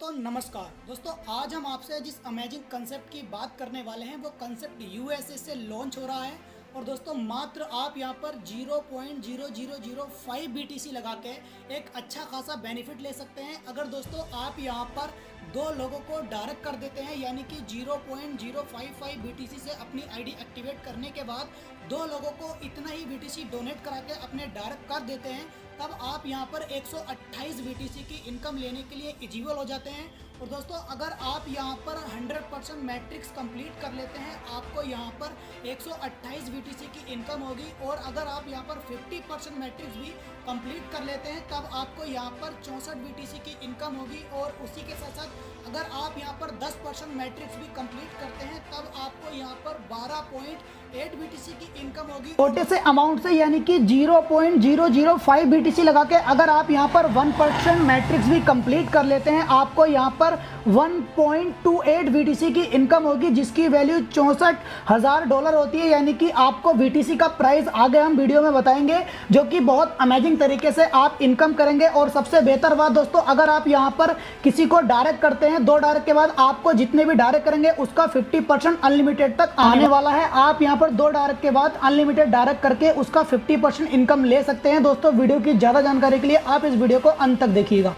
नमस्कार दोस्तों, आज हम आपसे जिस अमेजिंग कंसेप्ट की बात करने वाले हैं वो कंसेप्ट यूएसए से लॉन्च हो रहा है। और दोस्तों मात्र आप यहां पर 0.0005 बीटीसी लगा के एक अच्छा खासा बेनिफिट ले सकते हैं। अगर दोस्तों आप यहां पर दो लोगों को डायरेक्ट कर देते हैं, यानी कि 0.055 बीटीसी से अपनी आईडी एक्टिवेट करने के बाद दो लोगों को इतना ही बीटीसी डोनेट करा के अपने डायरेक्ट कर देते हैं, तब आप यहां पर 128 बीटीसी की इनकम लेने के लिए एलिजिबल हो जाते हैं। और दोस्तों अगर आप यहां पर 100% मैट्रिक्स कंप्लीट कर लेते हैं, आपको यहां पर 128 बीटीसी की इनकम होगी। और अगर आप यहां पर 50% मैट्रिक्स भी कंप्लीट कर लेते हैं, तब आपको यहां पर 64 बीटीसी की इनकम होगी। और उसी के साथ साथ अगर आप यहां पर 10% मैट्रिक्स भी कंप्लीट करते हैं, तब आपको यहां पर 12.8 बीटीसी की इनकम होगी। छोटे से अमाउंट से, यानी कि 0.005 बीटीसी लगा के अगर आप यहां पर 1% मैट्रिक्स भी कंप्लीट कर लेते हैं, आपको यहां पर 1.28 बीटीसी की इनकम होगी, जिसकी वैल्यू $64,000 होती है। यानी कि आपको बीटीसी का प्राइस आगे हम वीडियो में बताएंगे, जो कि बहुत अमेजिंग तरीके से आप इनकम करेंगे। और सबसे बेहतर बात दोस्तों, अगर आप यहां पर किसी को डायरेक्ट करते हैं, 2 डायरेक्ट के बाद आपको जितने भी डायरेक्ट करेंगे उसका 50% अनलिमिटेड तक आने वाला है। आप यहां पर 2 डायरेक्ट के बाद अनलिमिटेड डायरेक्ट करके उसका 50% इनकम ले सकते हैं। दोस्तों वीडियो की ज्यादा जानकारी के लिए आप इस वीडियो को अंत तक देखिएगा।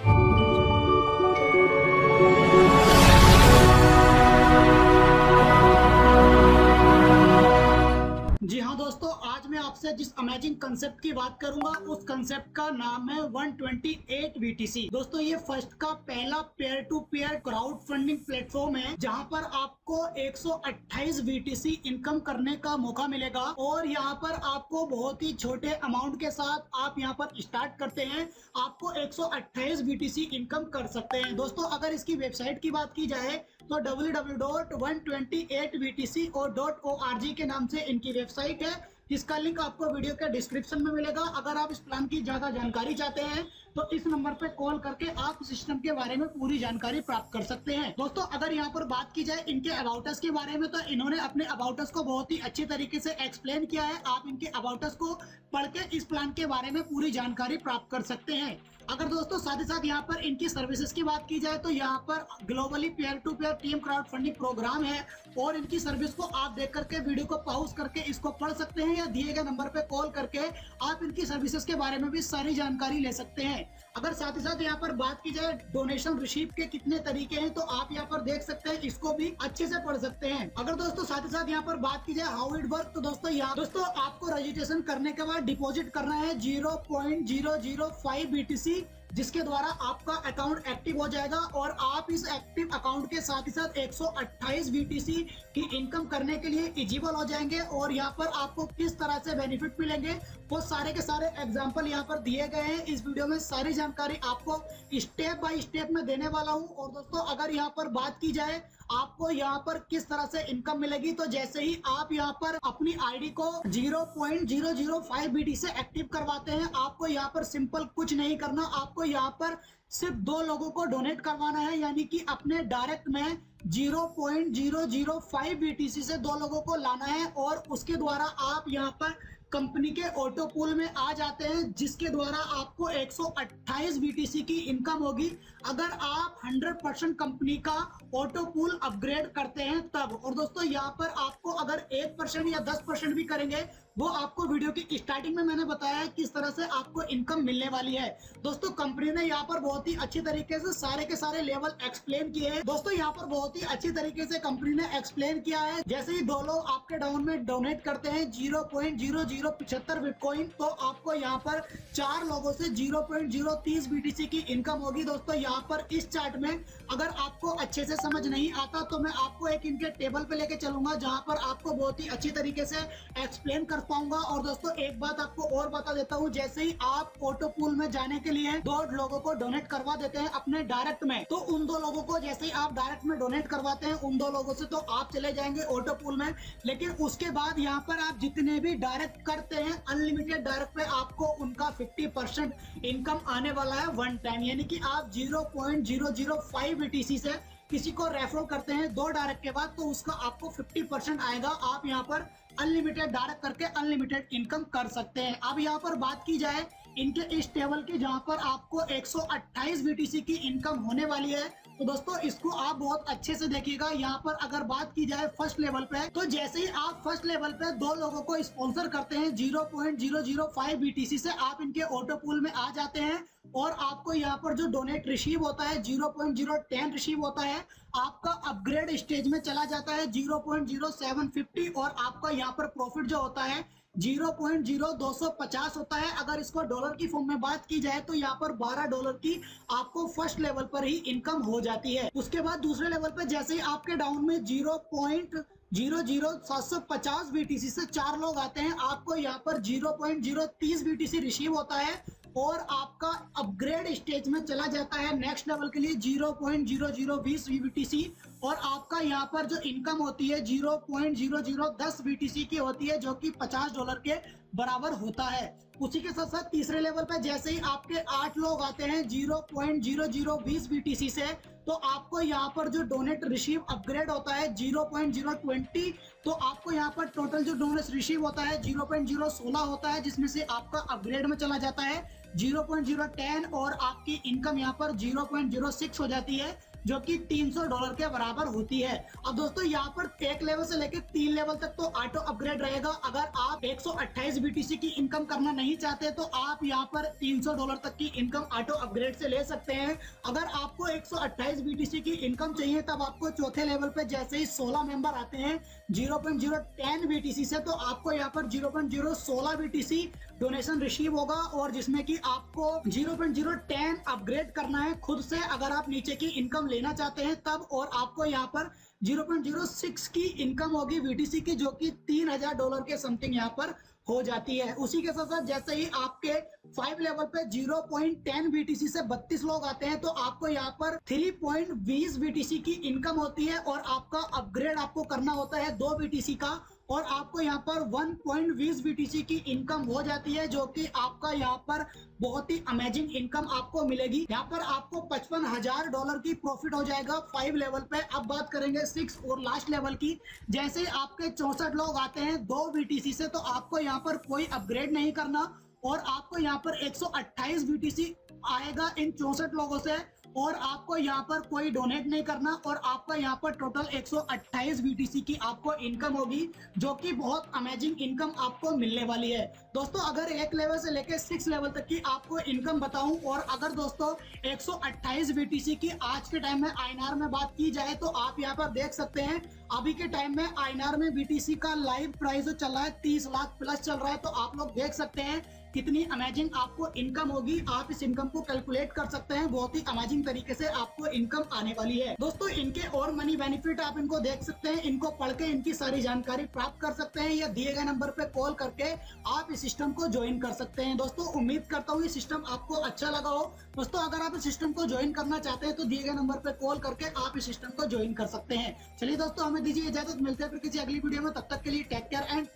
जी हाँ दोस्तों, आज मैं आपसे जिस अमेजिंग कंसेप्ट की बात करूंगा उस कंसेप्ट का नाम है 128 बीटीसी। दोस्तों ये फर्स्ट का पहला peer to peer crowd funding platform है, जहां पर आपको 128 बीटीसी इनकम करने का मौका मिलेगा। और यहाँ पर आपको बहुत ही छोटे अमाउंट के साथ आप यहाँ पर स्टार्ट करते हैं, आपको 128 बीटीसी इनकम कर सकते हैं। दोस्तों अगर इसकी वेबसाइट की बात की जाए तो www.128btc.org के नाम से इनकी वेबसाइट है, जिसका लिंक आपको वीडियो के डिस्क्रिप्शन में मिलेगा। अगर आप इस प्लान की ज्यादा जानकारी चाहते हैं तो इस नंबर पे कॉल करके आप सिस्टम के बारे में पूरी जानकारी प्राप्त कर सकते हैं। दोस्तों अगर यहाँ पर बात की जाए इनके अबाउट अस के बारे में, तो इन्होंने अपने अबाउट अस को बहुत ही अच्छे तरीके से एक्सप्लेन किया है। आप इनके अबाउट अस को पढ़ के इस प्लान के बारे में पूरी जानकारी प्राप्त कर सकते हैं। अगर दोस्तों साथ ही साथ यहाँ पर इनकी सर्विसेज की बात की जाए तो यहाँ पर globally peer to peer team crowd funding programme है, और इनकी सर्विस को आप देख करके वीडियो को पॉज करके इसको पढ़ सकते हैं, या दिए गए नंबर पे कॉल करके आप इनकी सर्विसेज के बारे में भी सारी जानकारी ले सकते हैं। अगर साथ ही साथ यहाँ पर बात की जाए डोनेशन रिसीव के कितने तरीके हैं, तो आप यहाँ पर देख सकते हैं, इसको भी अच्छे से पढ़ सकते हैं। अगर दोस्तों साथ ही साथ यहाँ पर बात की जाए हाउ इट वर्क, तो दोस्तों आपको रजिस्ट्रेशन करने के बाद डिपॉजिट करना है 0.005 बीटीसी, जिसके द्वारा आपका अकाउंट एक्टिव हो जाएगा। और आप इस एक्टिव अकाउंट के साथ ही साथ 128 बीटीसी की इनकम करने के लिए एलिजिबल हो जाएंगे। और यहाँ पर आपको किस तरह से बेनिफिट मिलेंगे वो सारे के सारे एग्जांपल यहाँ पर दिए गए हैं। इस वीडियो में सारी जानकारी आपको स्टेप बाय स्टेप में देने वाला हूँ। और दोस्तों अगर यहाँ पर बात की जाए आपको यहाँ पर किस तरह से इनकम मिलेगी, तो जैसे ही आप यहाँ पर अपनी आईडी को 0.005 बीटी से एक्टिव करवाते हैं, आपको यहाँ पर सिंपल कुछ नहीं करना, आपको यहाँ पर सिर्फ 2 लोगों को डोनेट करवाना है। यानी कि अपने डायरेक्ट में 0.005 बीटीसी से 2 लोगों को लाना है, और उसके द्वारा आप यहाँ पर कंपनी के ऑटो पूल में आ जाते हैं, जिसके द्वारा आपको 128 बीटीसी की इनकम होगी अगर आप 100% कंपनी का ऑटो पूल अपग्रेड करते हैं तब। और दोस्तों यहाँ पर आपको अगर 1% या 10% भी करेंगे, वो आपको वीडियो की स्टार्टिंग में मैंने बताया है किस तरह से आपको इनकम मिलने वाली है। दोस्तों कंपनी ने यहाँ पर बहुत ही अच्छी तरीके से सारे के सारे लेवल एक्सप्लेन किए हैं। दोस्तों यहाँ पर बहुत ही अच्छी तरीके से कंपनी ने एक्सप्लेन किया है। जैसे ही 2 लोग आपके डाउन में डोनेट करते हैं 0.0075 बिटकॉइन, तो आपको यहाँ पर 4 लोगों से 0.030 बीटीसी की इनकम होगी। दोस्तों यहाँ पर इस चार्ट में अगर आपको अच्छे से समझ नहीं आता तो मैं आपको एक इनके टेबल पे लेके चलूंगा, जहां पर आपको बहुत ही अच्छी तरीके से एक्सप्लेन कर पाऊंगा। और दोस्तों एक बात आपको और बता देता हूं, जैसे ही आप ऑटो पूल में जाने के लिए 2 लोगों को डोनेट करवा देते हैं अपने डायरेक्ट में, तो उन 2 लोगों को जैसे ही आप डायरेक्ट में डोनेट करवाते हैं उन 2 लोगों से, तो आप चले जाएंगे ऑटो पूल में। लेकिन उसके बाद यहाँ पर आप जितने भी डायरेक्ट करते हैं अनलिमिटेड डायरेक्ट पे, आपको उनका 50% इनकम आने वाला है वन टाइम। यानी कि आप 0.005 बीटीसी से किसी को रेफर करते हैं 2 डायरेक्ट के बाद, तो उसका आपको 50% आएगा। आप यहाँ पर अनलिमिटेड डायरेक्ट करके अनलिमिटेड इनकम कर सकते हैं। अब यहाँ पर बात की जाए इनके इस टेबल की, जहाँ पर आपको 128 बीटीसी की इनकम होने वाली है, तो दोस्तों इसको आप बहुत अच्छे से देखिएगा। यहाँ पर अगर बात की जाए फर्स्ट लेवल पे, तो जैसे ही आप फर्स्ट लेवल पे 2 लोगों को स्पॉन्सर करते हैं 0.005 BTC से, आप इनके ऑटो पूल में आ जाते हैं और आपको यहाँ पर जो डोनेट रिसीव होता है 0.010 रिसीव होता है, आपका अपग्रेड स्टेज में चला जाता है 0.0750 और आपका यहाँ पर प्रॉफिट जो होता है 0.0250 होता है। अगर इसको डॉलर की फॉर्म में बात की जाए तो यहाँ पर $12 की आपको फर्स्ट लेवल पर ही इनकम हो जाती है। उसके बाद दूसरे लेवल पर जैसे ही आपके डाउन में 0.00750 BTC से 4 लोग आते हैं, आपको यहाँ पर 0.030 BTC रिसीव होता है और आपका अपग्रेड स्टेज में चला जाता है नेक्स्ट लेवल के लिए 0.0020 BTC और आपका यहाँ पर जो इनकम होती है 0.0010 BTC की होती है, जो कि $50 के बराबर होता है। उसी के साथ साथ तीसरे लेवल पे जैसे ही आपके 8 लोग आते हैं 0.0020 BTC से, तो आपको यहाँ पर जो डोनेट रिसीव अपग्रेड होता है 0.020, तो आपको यहाँ पर टोटल जो डोनेट रिसीव होता है 0.016 होता है, जिसमें से आपका अपग्रेड में चला जाता है 0.010 और आपकी इनकम यहाँ पर 0.06 हो जाती है, जो कि $300 के बराबर होती है। अब दोस्तों यहाँ पर 1 लेवल से लेकर 3 लेवल तक तो ऑटो अपग्रेड रहेगा। अगर आप 128 BTC की इनकम करना नहीं चाहते तो आप यहाँ पर $300 तक की इनकम ऑटो अपग्रेड से ले सकते हैं। अगर आपको 128 BTC की इनकम चाहिए तब आपको चौथे लेवल पे जैसे ही 16 मेंबर आते हैं 0.010 BTC से, तो आपको यहाँ पर 0.016 BTC डोनेशन रिसीव होगा और जिसमें कि आपको 0.010 अपग्रेड करना है खुद से अगर आप नीचे की इनकम लेना चाहते हैं तब, और आपको यहाँ पर 0.06 की इनकम होगी BTC की, जो कि $3000 के समथिंग यहाँ पर हो जाती है। उसी के साथ साथ जैसे ही आपके 5 लेवल पे 0.10 BTC से 32 लोग आते हैं तो आपको यहाँ पर 3.20 BTC की इनकम होती है और आपका अपग्रेड आपको करना होता है 2 BTC का और आपको यहाँ पर 1.20 BTC की इनकम हो जाती है, जो कि आपका यहाँ पर बहुत ही अमेजिंग इनकम आपको मिलेगी। यहाँ पर आपको $55,000 की प्रॉफिट हो जाएगा 5 लेवल पे। अब बात करेंगे 6 और लास्ट लेवल की। जैसे आपके 64 लोग आते हैं 2 BTC से, तो आपको यहाँ पर कोई अपग्रेड नहीं करना और आपको यहाँ पर 128 BTC आएगा इन 64 लोगों से और आपको यहाँ पर कोई डोनेट नहीं करना और आपका यहाँ पर टोटल 128 BTC की आपको इनकम होगी, जो कि बहुत अमेजिंग इनकम आपको मिलने वाली है। दोस्तों अगर 1 लेवल से लेकर 6 लेवल तक की आपको इनकम बताऊं और अगर दोस्तों 128 BTC की आज के टाइम में INR में बात की जाए तो आप यहाँ पर देख सकते हैं अभी के टाइम में INR में BTC का लाइव प्राइस जो चल रहा है 30 लाख प्लस चल रहा है, तो आप लोग देख सकते हैं कितनी अमेजिंग आपको इनकम होगी। आप इस इनकम को कैलकुलेट कर सकते हैं, बहुत ही अमेजिंग तरीके से आपको इनकम आने वाली है। दोस्तों इनके और मनी बेनिफिट आप इनको देख सकते हैं, इनको पढ़ के इनकी सारी जानकारी प्राप्त कर सकते हैं या दिए गए नंबर पे कॉल करके आप इस सिस्टम को ज्वाइन कर सकते हैं। दोस्तों उम्मीद करता हूँ ये सिस्टम आपको अच्छा लगा हो। दोस्तों अगर आप इस सिस्टम को ज्वाइन करना चाहते हैं तो दिए गए नंबर पे कॉल करके आप इस सिस्टम को ज्वाइन कर सकते हैं। चलिए दोस्तों हमें दीजिए इजाजत, मिलते हैं फिर किसी अगली वीडियो में, तब तक के लिए टेक केयर एंड